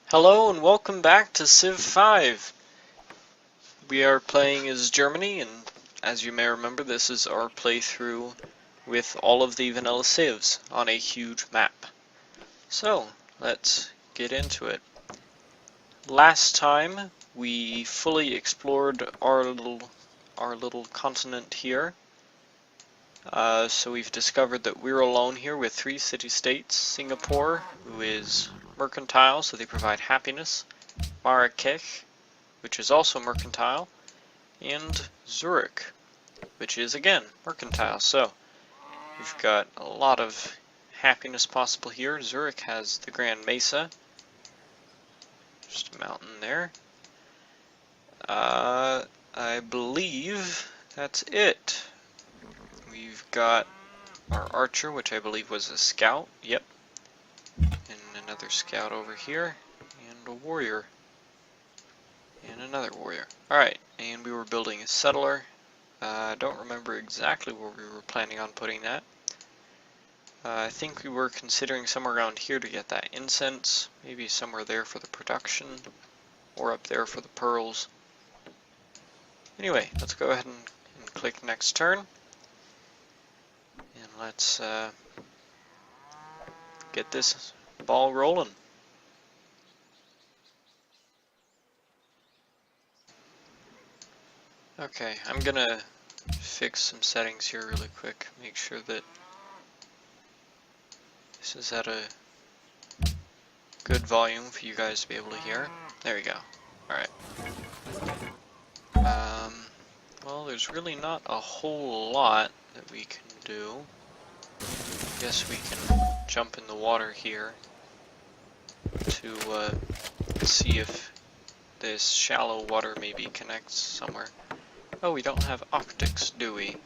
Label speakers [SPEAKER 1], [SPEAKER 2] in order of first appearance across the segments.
[SPEAKER 1] Hello and welcome back to Civ 5. We are playing as Germany, and as you may remember, this is our playthrough with all of the vanilla civs on a huge map. So, let's get into it. Last time, we fully explored our little continent here. So we've discovered that we're alone here with 3 city-states. Singapore, who is mercantile, so they provide happiness. Marrakech, which is also mercantile. And Zurich, which is again mercantile. So we've got a lot of happiness possible here. Zurich has the Grand Mesa. Just a mountain there. I believe that's it. We've got our archer, which I believe was a scout. Yep. And another scout over here. And a warrior. And another warrior. Alright, and we were building a settler. I don't remember exactly where we were planning on putting that. I think we were considering somewhere around here to get that incense. Maybe somewhere there for the production. Or up there for the pearls. Anyway, let's go ahead and click next turn. And let's get this ball rolling. Okay, I'm gonna fix some settings here really quick. Make sure that this is at a good volume for you guys to be able to hear. There we go. Alright. Well, there's really not a whole lot that we can do. I guess we can jump in the water here to see if this shallow water maybe connects somewhere. Oh, we don't have optics, do we?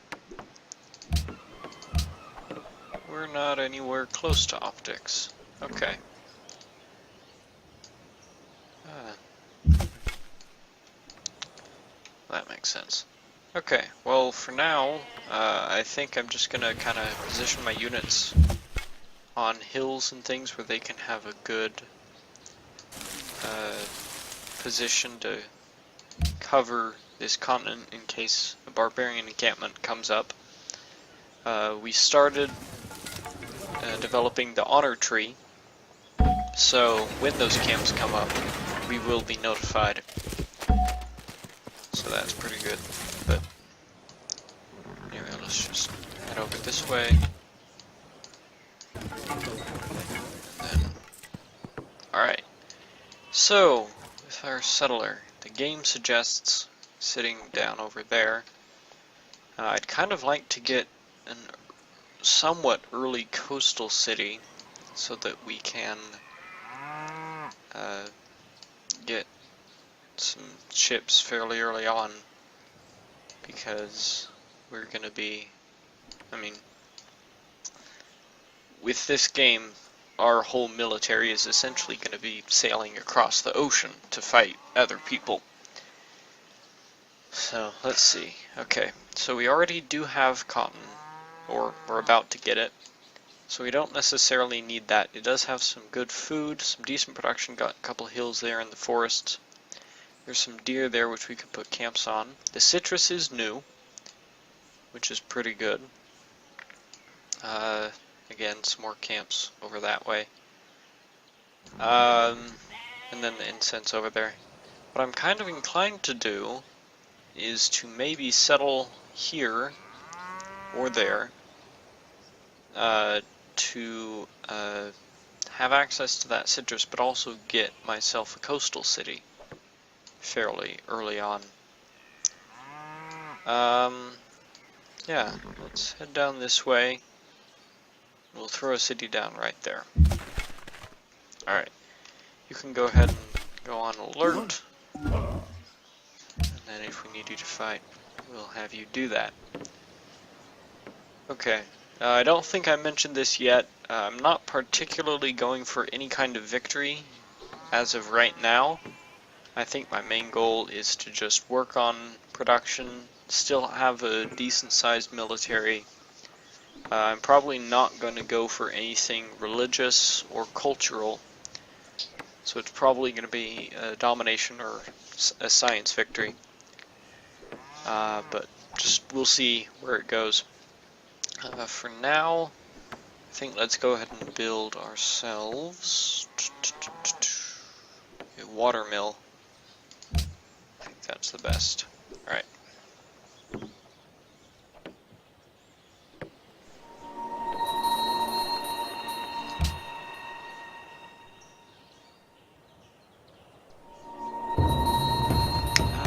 [SPEAKER 1] We're not anywhere close to optics. Okay. That makes sense. Okay, well for now, I think I'm just gonna kind of position my units on hills and things where they can have a good position to cover this continent in case a barbarian encampment comes up. We started developing the honor tree, so when those camps come up, we will be notified. So that's pretty good. But anyway, let's just head over this way. Alright. So, with our settler, the game suggests sitting down over there. I'd kind of like to get a somewhat early coastal city so that we can get some ships fairly early on, because we're going to be, with this game, our whole military is essentially going to be sailing across the ocean to fight other people. So, let's see. Okay, so we already do have cotton, or we're about to get it, so we don't necessarily need that. It does have some good food, some decent production, got a couple hills there in the forests. There's some deer there which we could put camps on. The citrus is new, which is pretty good. Again, some more camps over that way. And then the incense over there. What I'm kind of inclined to do is to maybe settle here or there to have access to that citrus, but also get myself a coastal city fairly early on. Yeah, let's head down this way. We'll throw a city down right there. Alright, you can go ahead and go on alert, and then if we need you to fight, we'll have you do that. Okay, I don't think I mentioned this yet. I'm not particularly going for any kind of victory as of right now. I think my main goal is to just work on production, still have a decent sized military. I'm probably not going to go for anything religious or cultural So it's probably going to be a domination or a science victory. But just we'll see where it goes. For now, I think let's go ahead and build ourselves a water mill. I think that's the best. Alright.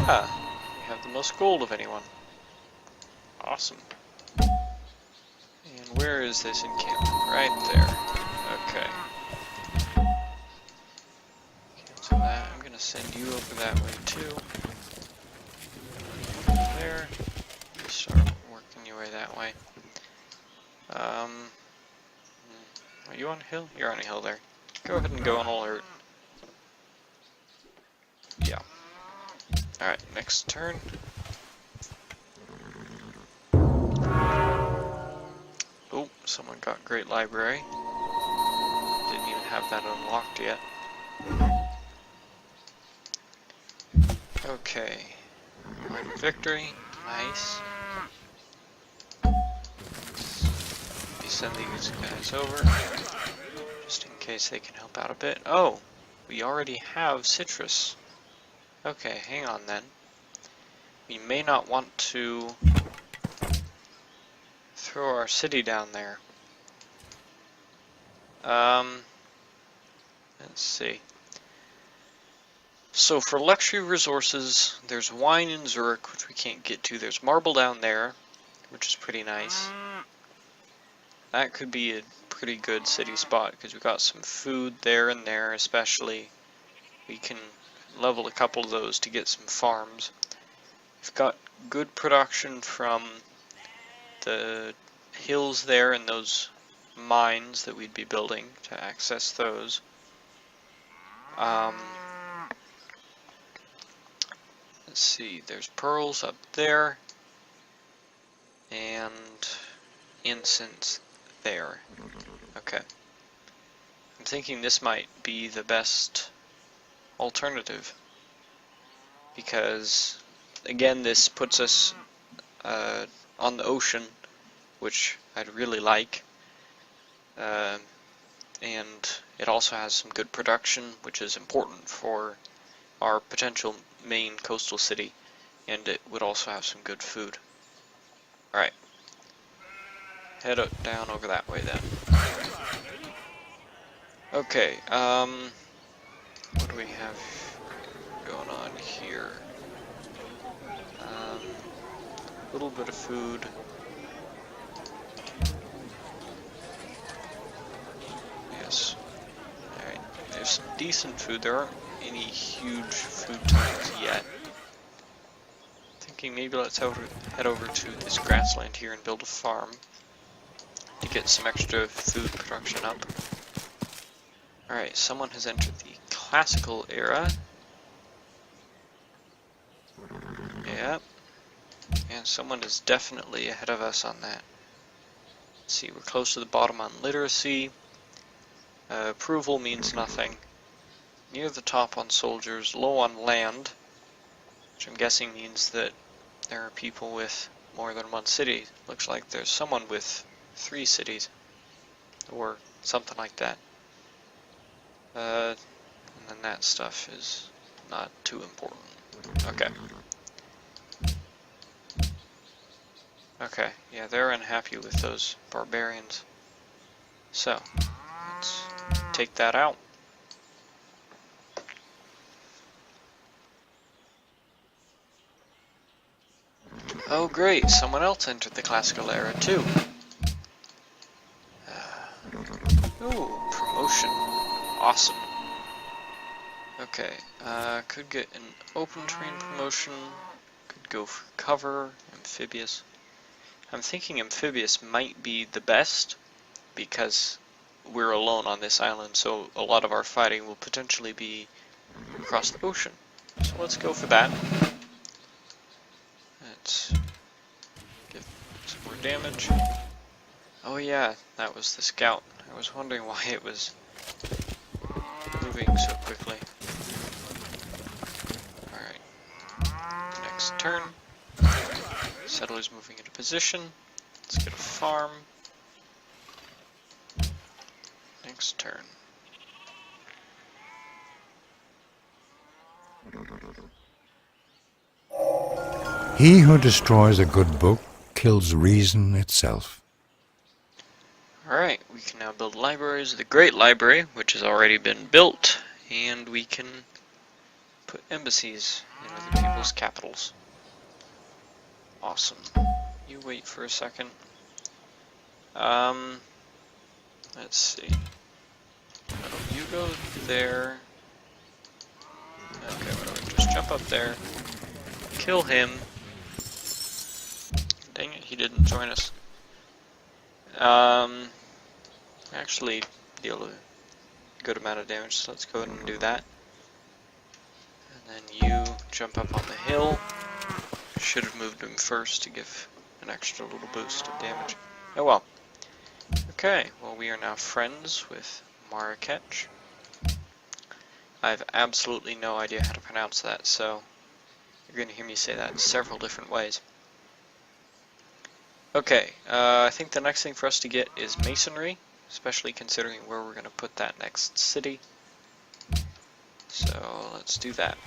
[SPEAKER 1] Ah, we have the most gold of anyone. Awesome. And where is this encampment? Right there. Okay. Cancel that. I'm gonna send you over that way too. There. Start working your way that way. Are you on a hill? You're on a hill there. Go ahead and go on alert. Yeah. Alright, next turn. Oh, someone got Great Library. Didn't even have that unlocked yet. Okay. Right, victory. Nice. Send these guys over, just in case they can help out a bit. Oh, we already have citrus. Okay, hang on then. We may not want to throw our city down there. Let's see. So for luxury resources, there's wine in Zurich, which we can't get to. There's marble down there, which is pretty nice. That could be a pretty good city spot because we got some food there and there, especially. We can level a couple of those to get some farms. We've got good production from the hills there and those mines that we'd be building to access those. Let's see, there's pearls up there and incense there. Okay. I'm thinking this might be the best alternative because, again, this puts us on the ocean, which I'd really like, and it also has some good production, which is important for our potential main coastal city, and it would also have some good food. Alright. Head down over that way then. Okay, what do we have going on here? A little bit of food. Yes. Alright, there's some decent food. There aren't any huge food times yet. Thinking maybe let's head over to this grassland here and build a farm to get some extra food production up. Alright, someone has entered the classical era. Yep. And someone is definitely ahead of us on that. Let's see, we're close to the bottom on literacy. Approval means nothing. Near the top on soldiers, low on land, which I'm guessing means that there are people with more than one city. Looks like there's someone with 3 cities, or something like that. And then that stuff is not too important. Okay. Okay, yeah, they're unhappy with those barbarians. So, let's take that out. Oh great, someone else entered the classical era too. Ooh, promotion. Awesome. Okay, could get an open terrain promotion, could go for cover, amphibious. I'm thinking amphibious might be the best because we're alone on this island, so a lot of our fighting will potentially be across the ocean. So let's go for that. Let's give some more damage. Oh yeah, that was the scout. I was wondering why it was moving so quickly. Alright. Next turn. Settlers moving into position. Let's get a farm. Next turn.
[SPEAKER 2] He who destroys a good book kills reason itself.
[SPEAKER 1] Alright, we can now build libraries. The Great Library, which has already been built, and we can put embassies in other people's capitals. Awesome. You wait for a second. Let's see. Oh, you go there. Okay, whatever. Just jump up there. Kill him. Dang it, he didn't join us. Actually deal a good amount of damage, so let's go ahead and do that. And then you jump up on the hill. Should have moved him first to give an extra little boost of damage. Oh well. Okay, well we are now friends with Marrakech. I have absolutely no idea how to pronounce that, so you're going to hear me say that in several different ways. Okay, I think the next thing for us to get is masonry, especially considering where we're going to put that next city. So let's do that.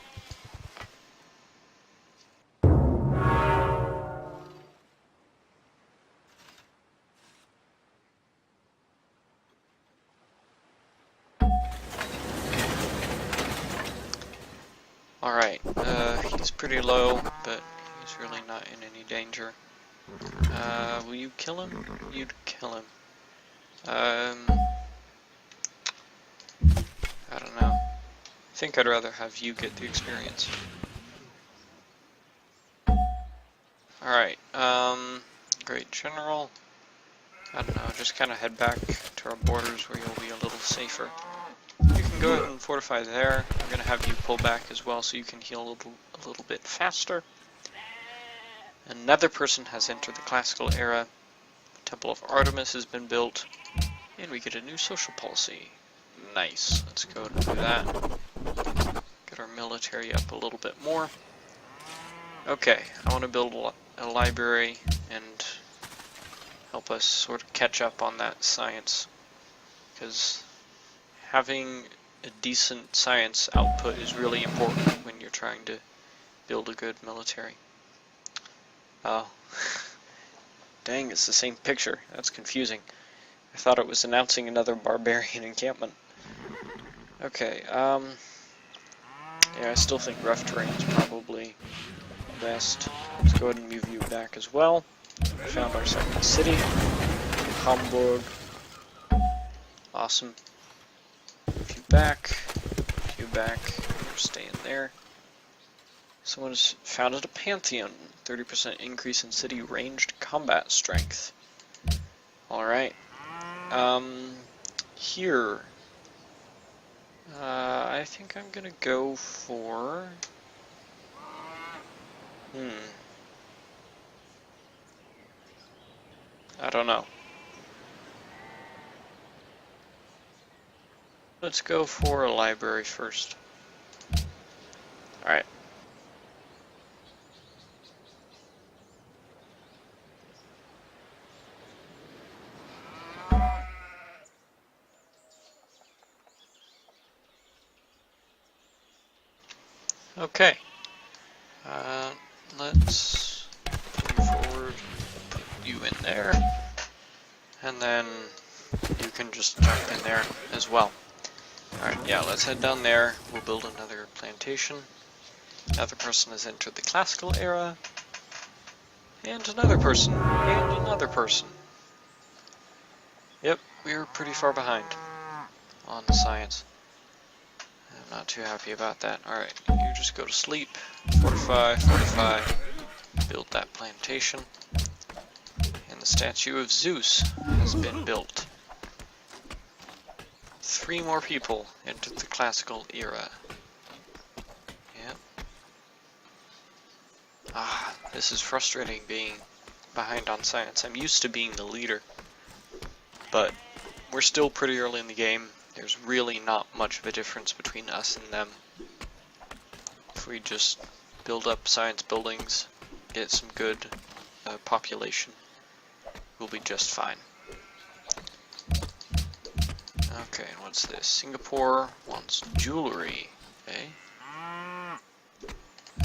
[SPEAKER 1] Alright, he's pretty low, but he's really not in any danger. Will you kill him? You'd kill him. I don't know. I think I'd rather have you get the experience. Alright, Great General. I don't know, just kind of head back to our borders where you'll be a little safer. You can go ahead and fortify there. I'm going to have you pull back as well so you can heal a little bit faster. Another person has entered the classical era. The Temple of Artemis has been built. And we get a new social policy. Nice. Let's go ahead and do that. Get our military up a little bit more. Okay, I want to build a library and help us sort of catch up on that science. Because having a decent science output is really important when you're trying to build a good military. Oh, dang, it's the same picture. That's confusing. I thought it was announcing another barbarian encampment. Okay, yeah, I still think rough terrain is probably best. Let's go ahead and move you back as well. We found our second city, Hamburg. Awesome. Move you back, you're staying there. Someone has founded a pantheon. 30% increase in city ranged combat strength. Alright. Here. I think I'm gonna go for... I don't know. Let's go for a library first. Alright. Okay. Let's move forward, put you in there, and then you can just jump in there as well. Alright, yeah, let's head down there. We'll build another plantation. Another person has entered the classical era. And another person. And another person. Yep, we're pretty far behind on the science. I'm not too happy about that. Alright, you just go to sleep. Fortify. Build that plantation. And the statue of Zeus has been built. 3 more people entered the classical era. Yep. This is frustrating being behind on science. I'm used to being the leader, but we're still pretty early in the game, there's really not much of a difference between us and them. If we just build up science buildings, get some good population, we'll be just fine. Okay, and what's this? Singapore wants jewelry. Okay.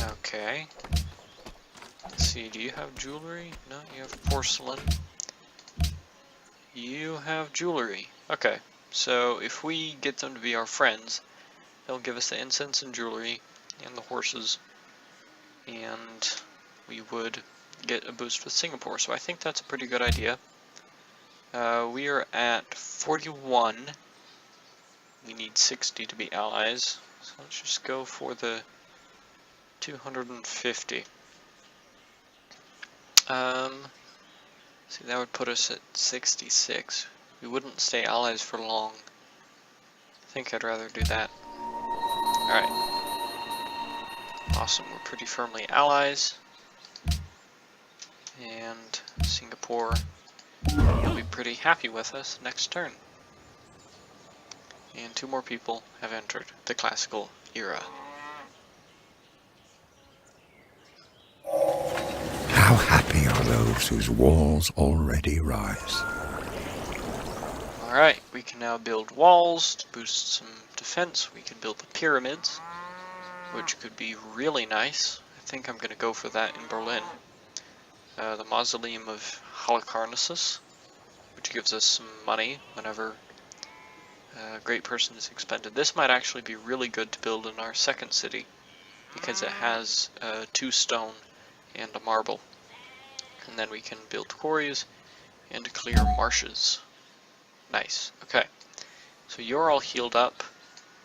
[SPEAKER 1] Okay. Let's see, do you have jewelry? No, you have porcelain. You have jewelry. Okay, so if we get them to be our friends, they'll give us the incense and jewelry and the horses, and we would get a boost with Singapore. So I think that's a pretty good idea. We are at 41. We need 60 to be allies. So let's just go for the 250. See, that would put us at 66. We wouldn't stay allies for long. I think I'd rather do that. Alright. Awesome, we're pretty firmly allies. And Singapore will be pretty happy with us next turn. And 2 more people have entered the classical era.
[SPEAKER 2] How happy are those whose walls already rise?
[SPEAKER 1] Alright, we can now build walls to boost some defense. We can build the pyramids, which could be really nice. I think I'm going to go for that in Berlin. The Mausoleum of Halicarnassus, which gives us some money whenever a great person is expended. This might actually be really good to build in our second city, because it has 2 stone and a marble. And then we can build quarries and clear marshes. Nice. Okay. So you're all healed up.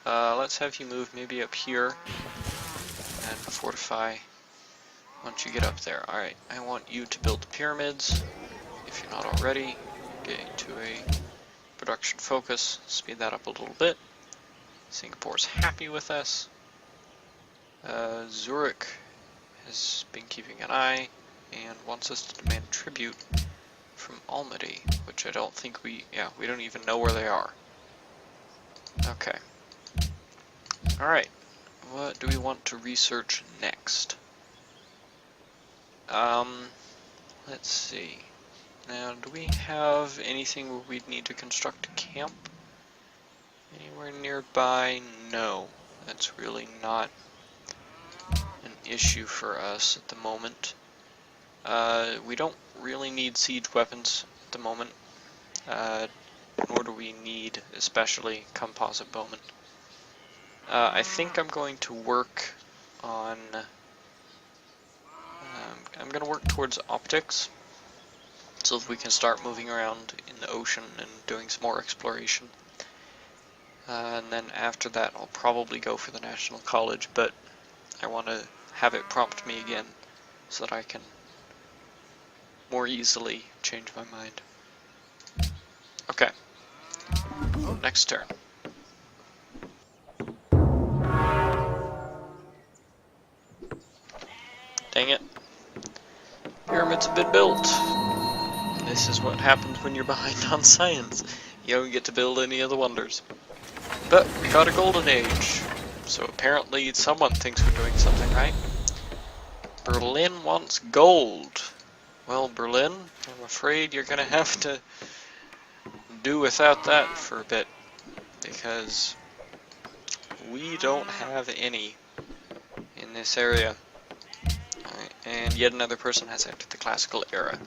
[SPEAKER 1] Let's have you move maybe up here and fortify once you get up there. Alright, I want you to build the pyramids, if you're not already. Get into a production focus, speed that up a little bit. Singapore's happy with us. Zurich has been keeping an eye and wants us to demand tribute from Almaty, which I don't think we don't even know where they are. Okay. Alright, what do we want to research next? Let's see. Now, do we have anything where we'd need to construct a camp? Anywhere nearby? No. That's really not an issue for us at the moment. We don't really need siege weapons at the moment, nor do we need especially composite bowmen. I think I'm going to work on, I'm going to work towards optics, so that we can start moving around in the ocean and doing some more exploration. And then after that I'll probably go for the National College, but I want to have it prompt me again so that I can more easily change my mind. Okay. Next turn. Dang it. Pyramids have been built. This is what happens when you're behind on science. You don't get to build any of the wonders. But we got a golden age, so apparently someone thinks we're doing something right. Berlin wants gold. Well, Berlin, I'm afraid you're gonna have to do without that for a bit, because we don't have any in this area. Alright, and yet another person has entered the classical era.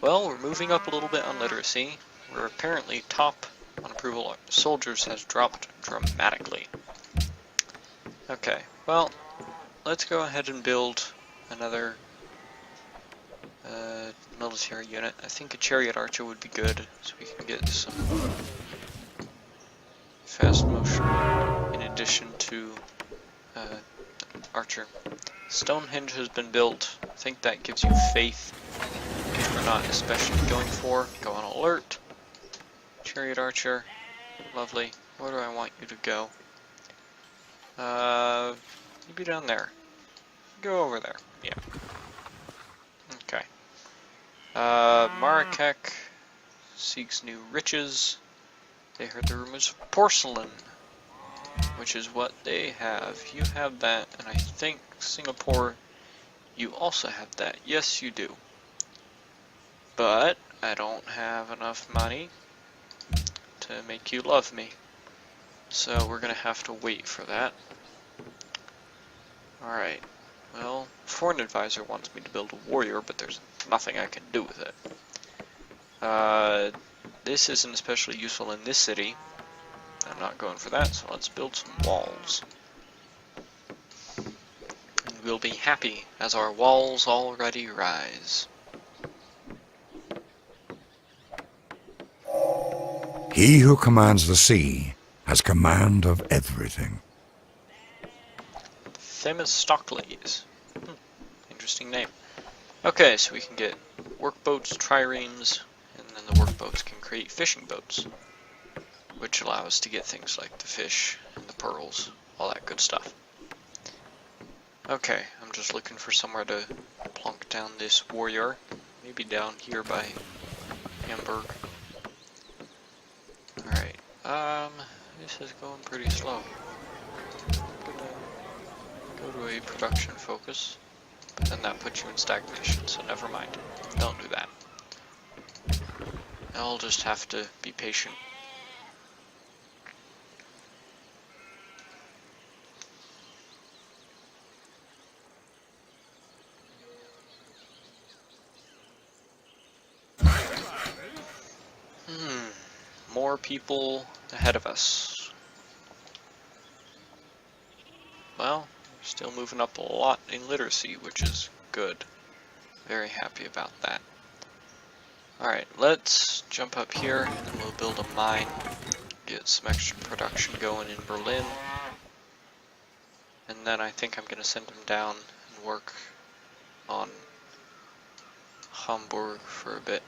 [SPEAKER 1] Well, we're moving up a little bit on literacy. We're apparently top on approval. Soldiers has dropped dramatically. Okay, well, let's go ahead and build another military unit. I think a chariot archer would be good, so we can get some fast motion in addition to archer. Stonehenge has been built. I think that gives you faith, which we're not especially going for. Go on alert. Chariot archer. Lovely. Where do I want you to go? Maybe down there. Go over there. Yeah. Okay. Marakek seeks new riches. They heard the rumors of porcelain, which is what they have. You have that, and I think Singapore, you also have that. Yes, you do. But I don't have enough money to make you love me. So we're gonna have to wait for that. Alright. Well, Foreign Advisor wants me to build a warrior, but there's nothing I can do with it. This isn't especially useful in this city. I'm not going for that, so let's build some walls. And we'll be happy as our walls already rise.
[SPEAKER 2] He who commands the sea has command of everything.
[SPEAKER 1] Themistocles. Interesting name. Okay, so we can get workboats, triremes, and then the workboats can create fishing boats, which allow us to get things like the fish and the pearls, all that good stuff. Okay, I'm just looking for somewhere to plunk down this warrior. Maybe down here by Hamburg. Alright, this is going pretty slow. I'm gonna go to a production focus, but then that puts you in stagnation, so never mind. Don't do that. I'll just have to be patient. More people ahead of us. Well, we're still moving up a lot in literacy, which is good. Very happy about that. Alright, let's jump up here and we'll build a mine. Get some extra production going in Berlin. And then I think I'm going to send him down and work on Hamburg for a bit.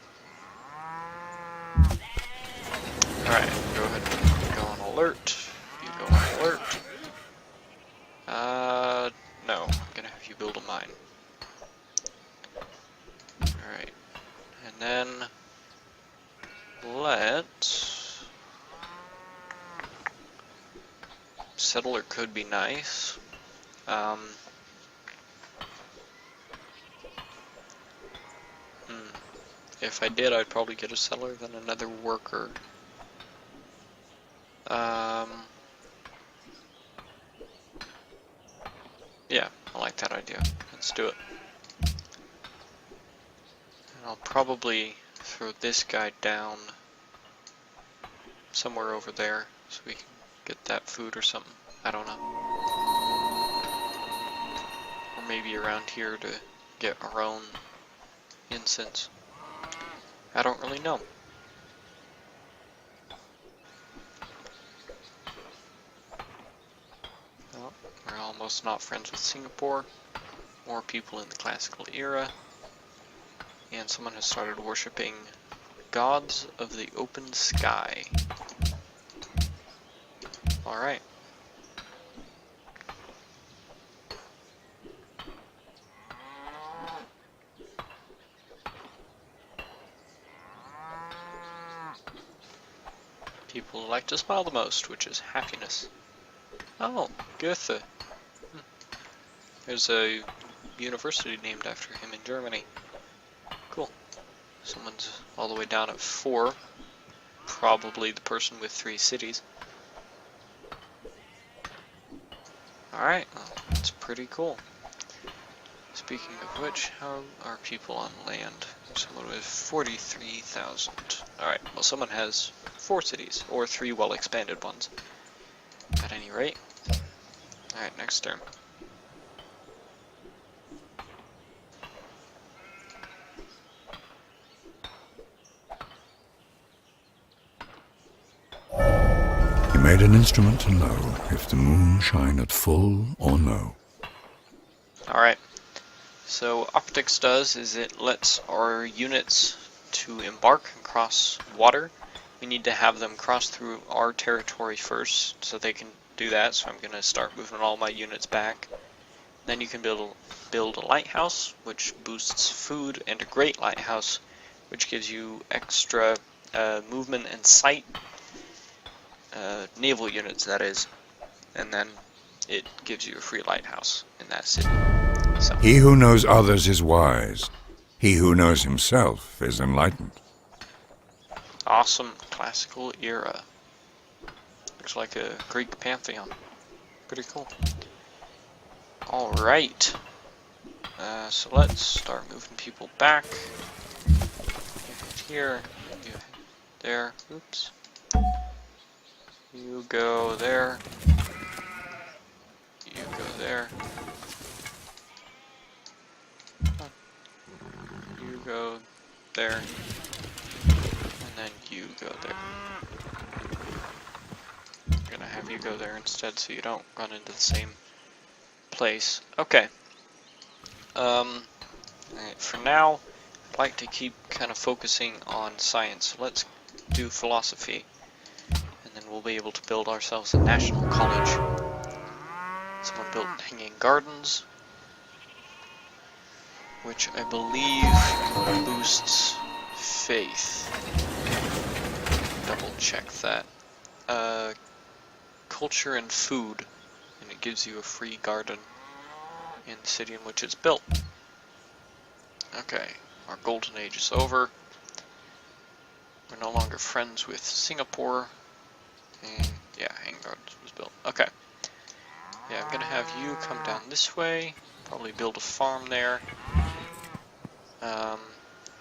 [SPEAKER 1] Alright, go ahead and go on alert. You go on alert. No, I'm gonna have you build a mine. Alright, and then settler could be nice. If I did, I'd probably get a settler, then another worker. Yeah, I like that idea. Let's do it. And I'll probably throw this guy down somewhere over there so we can get that food or something. I don't know. Or maybe around here to get our own incense. I don't really know. Well, we're almost not friends with Singapore. More people in the classical era. And someone has started worshipping gods of the open sky. Alright. People like to smile the most, which is happiness. Oh, Goethe. There's a university named after him in Germany. Cool. Someone's all the way down at 4. Probably the person with 3 cities. Alright, well, that's pretty cool. Speaking of which, how are people on land? Someone with 43,000. Alright, well someone has 4 cities, or 3 well-expanded ones. At any rate. Alright, next turn.
[SPEAKER 2] He made an instrument to know if the moon shine at full or no.
[SPEAKER 1] Alright, so optics does is it lets our units to embark and cross water. We need to have them cross through our territory first so they can do that, so I'm going to start moving all my units back. Then you can build a lighthouse, which boosts food, and a great lighthouse, which gives you extra movement and sight. naval units, that is, and then it gives you a free lighthouse in that city. So.
[SPEAKER 2] He who knows others is wise. He who knows himself is enlightened.
[SPEAKER 1] Awesome classical era. Looks like a Greek pantheon. Pretty cool. Alright. So let's start moving people back. You hit here. You hit there. Oops. You go there. You go there. You go there. And then you go there. I'm gonna have you go there instead so you don't run into the same place. Okay. For now, I'd like to keep kind of focusing on science. So let's do philosophy. And then we'll be able to build ourselves a national college. Someone built hanging gardens, which I believe boosts faith. Double check that. Culture and food, and it gives you a free garden in the city in which it's built. Okay, our golden age is over. We're no longer friends with Singapore. And yeah, hanging gardens was built. Okay. Yeah, I'm gonna have you come down this way. Probably build a farm there.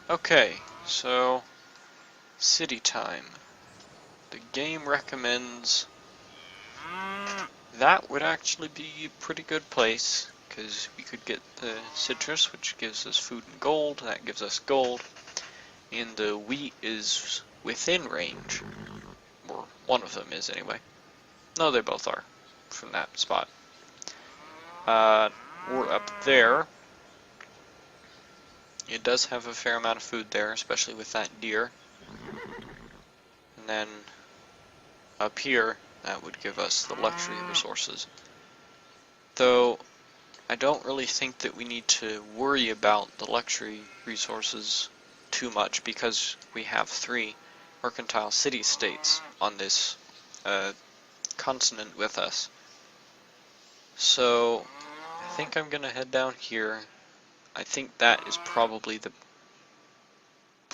[SPEAKER 1] Okay, so city time. The game recommends that would actually be a pretty good place, because we could get the citrus, which gives us food and gold. That gives us gold. And the wheat is within range. Or one of them is, anyway. No, they both are, from that spot. We're up there. It does have a fair amount of food there, especially with that deer. And then up here, that would give us the luxury resources. Though, I don't really think that we need to worry about the luxury resources too much, because we have 3 mercantile city-states on this continent with us. So, I think I'm gonna head down here. I think that is probably the...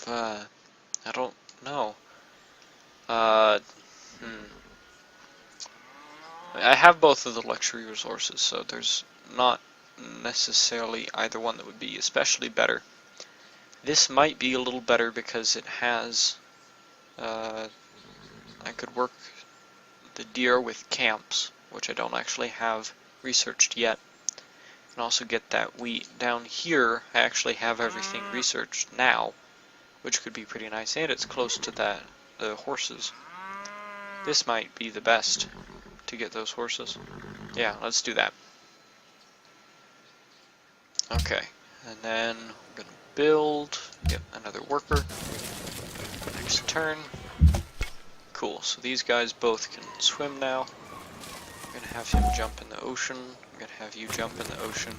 [SPEAKER 1] I don't know. I have both of the luxury resources, so there's not necessarily either one that would be especially better. This might be a little better because it has... I could work the deer with camps, which I don't actually have researched yet. And also get that wheat. Down here, I actually have everything researched now, which could be pretty nice, and it's close to the horses. This might be the best to get those horses. Yeah, let's do that. Okay, and then I'm gonna build, get another worker. Next turn. Cool, so these guys both can swim now. I'm gonna have him jump in the ocean. I'm gonna have you jump in the ocean.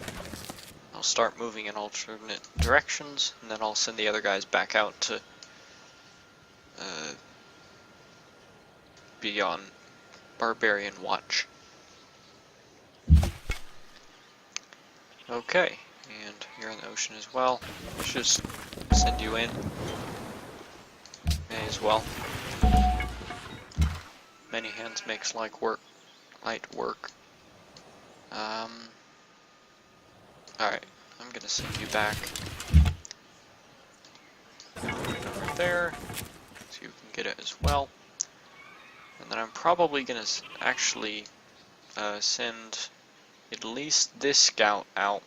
[SPEAKER 1] I'll start moving in alternate directions, and then I'll send the other guys back out to be on Barbarian Watch. Okay, and you're in the ocean as well. Let's just send you in. May as well. Many hands makes light work. Alright, I'm gonna send you back over there, so you can get it as well. And then I'm probably gonna actually send at least this scout out,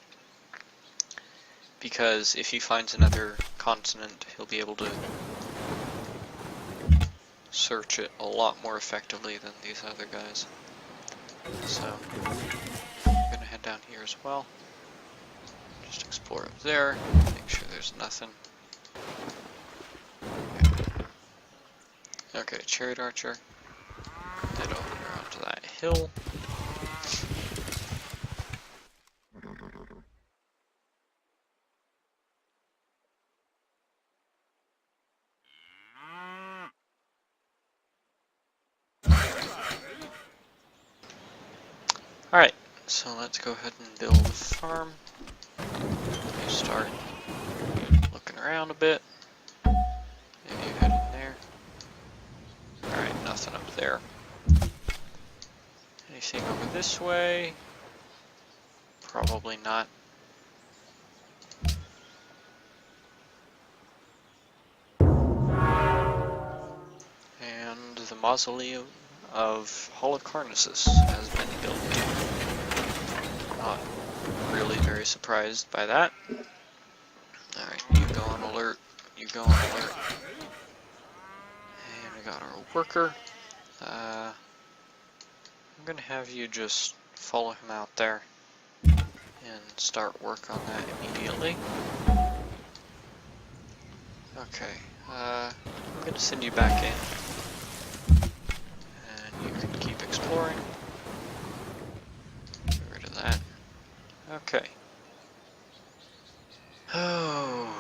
[SPEAKER 1] because if he finds another continent, he'll be able to search it a lot more effectively than these other guys. So, I'm gonna head down here as well. Just explore up there, make sure there's nothing. Okay, chariot archer. Head over onto that hill. Alright, so let's go ahead and build a farm. Start looking around a bit. Maybe head in there. Alright, nothing up there. Anything over this way? Probably not. And the mausoleum of Holocarnassus has been built. Not really very surprised by that. Alright, you go on alert. You go on alert. And we got our worker. I'm gonna have you just follow him out there and start work on that immediately. Okay, I'm gonna send you back in. And you can keep exploring. Get rid of that. Okay. Oh,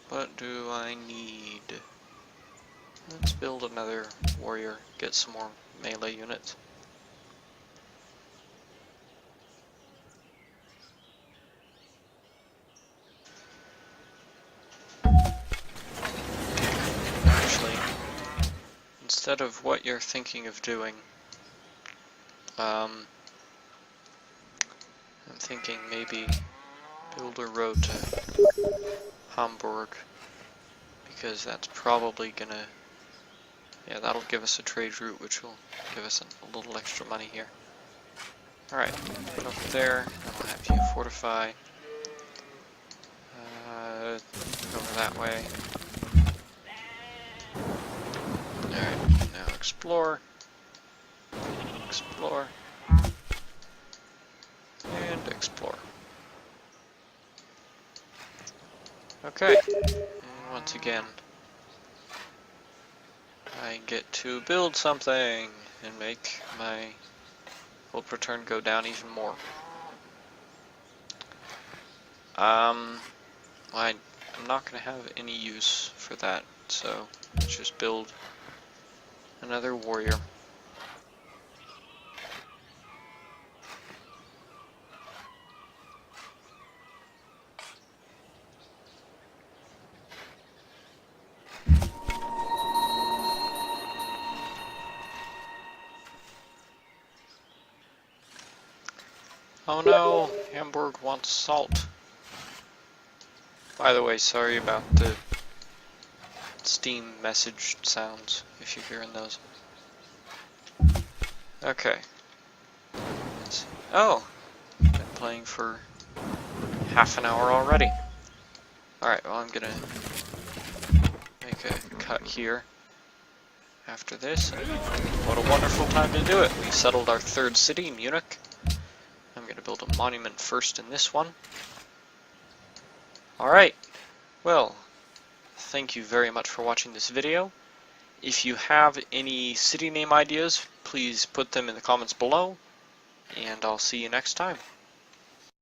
[SPEAKER 1] what do I need? Let's build another warrior, get some more melee units. Actually, instead of what you're thinking of doing, I'm thinking maybe build a road to Hamburg, because that's probably gonna, yeah, that'll give us a trade route, which will give us a little extra money here. Alright, head over there, and I'll have you fortify. Over that way. Alright, now explore. Explore. And explore. Okay, and once again, I get to build something and make my hope return go down even more. I'm not going to have any use for that, so let's just build another warrior. Oh no, Hamburg wants salt. By the way, sorry about the Steam message sounds, if you're hearing those. Okay. Oh, been playing for half an hour already. Alright, well I'm gonna make a cut here after this. What a wonderful time to do it. We settled our third city, Munich. I'm gonna build a monument first in this one. Alright, well, thank you very much for watching this video. If you have any city name ideas, please put them in the comments below, and I'll see you next time.